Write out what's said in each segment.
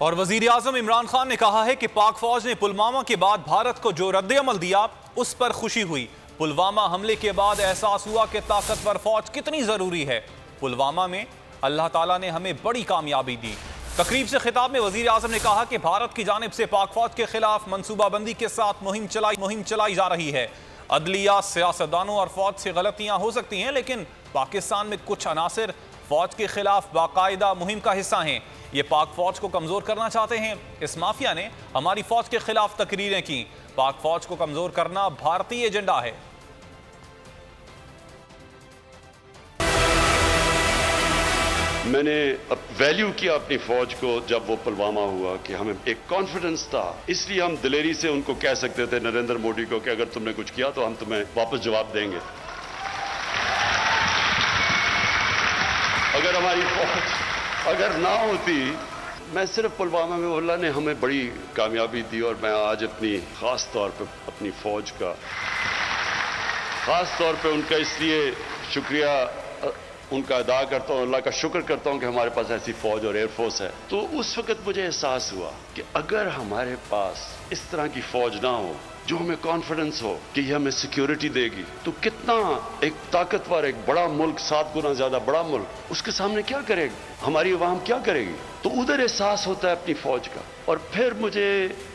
और वजीर आजम इमरान खान ने कहा है कि पाक फौज ने पुलवामा के बाद भारत को जो रद्द-ए-अमल दिया उस पर खुशी हुई। पुलवामा हमले के बाद एहसास हुआ कि ताकतवर फौज कितनी जरूरी है। पुलवामा में अल्लाह ताला ने हमें बड़ी कामयाबी दी। तकरीब से खिताब में वजीर आजम ने कहा कि भारत की जानिब से पाक फौज के खिलाफ मनसूबाबंदी के साथ मुहिम चलाई जा रही है। अदलिया, सियासतदानों और फौज से गलतियां हो सकती हैं, लेकिन पाकिस्तान में कुछ अनासिर फौज के खिलाफ बाकायदा मुहिम का हिस्सा हैं। ये पाक फौज को कमजोर करना चाहते हैं। इस माफिया ने हमारी फौज के खिलाफ तकरीरें की। पाक फौज को कमजोर करना भारतीय एजेंडा है। मैंने वैल्यू किया अपनी फौज को जब वो पुलवामा हुआ कि हमें एक कॉन्फिडेंस था, इसलिए हम दिलेरी से उनको कह सकते थे, नरेंद्र मोदी को, कि अगर तुमने कुछ किया तो हम तुम्हें वापस जवाब देंगे। अगर हमारी फौज अगर ना होती, मैं सिर्फ पुलवामा में अल्लाह ने हमें बड़ी कामयाबी दी। और मैं आज अपनी ख़ास तौर पे अपनी फ़ौज का ख़ास तौर पे उनका इसलिए शुक्रिया उनका अदा करता हूँ, अल्लाह का शुक्र करता हूँ कि हमारे पास ऐसी फ़ौज और एयरफोर्स है। तो उस वक़्त मुझे एहसास हुआ कि अगर हमारे पास इस तरह की फ़ौज ना हो जो हमें कॉन्फिडेंस हो कि ये हमें सिक्योरिटी देगी, तो कितना एक ताकतवर, एक बड़ा मुल्क, 7 गुना ज्यादा बड़ा मुल्क, उसके सामने क्या करेगी, हमारी अवाम क्या करेगी। तो उधर एहसास होता है अपनी फौज का। और फिर मुझे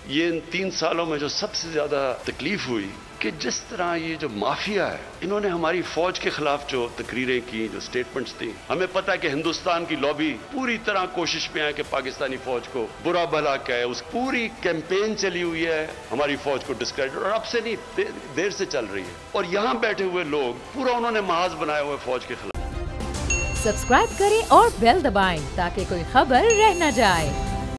ये इन 3 सालों में जो सबसे ज्यादा तकलीफ हुई कि जिस तरह ये जो माफिया है, इन्होंने हमारी फौज के खिलाफ जो तकरीरें की, जो स्टेटमेंट्स दी। हमें पता है कि हिंदुस्तान की लॉबी पूरी तरह कोशिश में है कि पाकिस्तानी फौज को बुरा भला कहे। उस पूरी कैंपेन चली हुई है हमारी फौज को डिस्क्रेडिट, और अब से नहीं, देर से चल रही है। और यहाँ बैठे हुए लोग पूरा उन्होंने महाज बनाया हुआ फौज के खिलाफ। सब्सक्राइब करें और बेल दबाएं ताकि कोई खबर रह न जाए।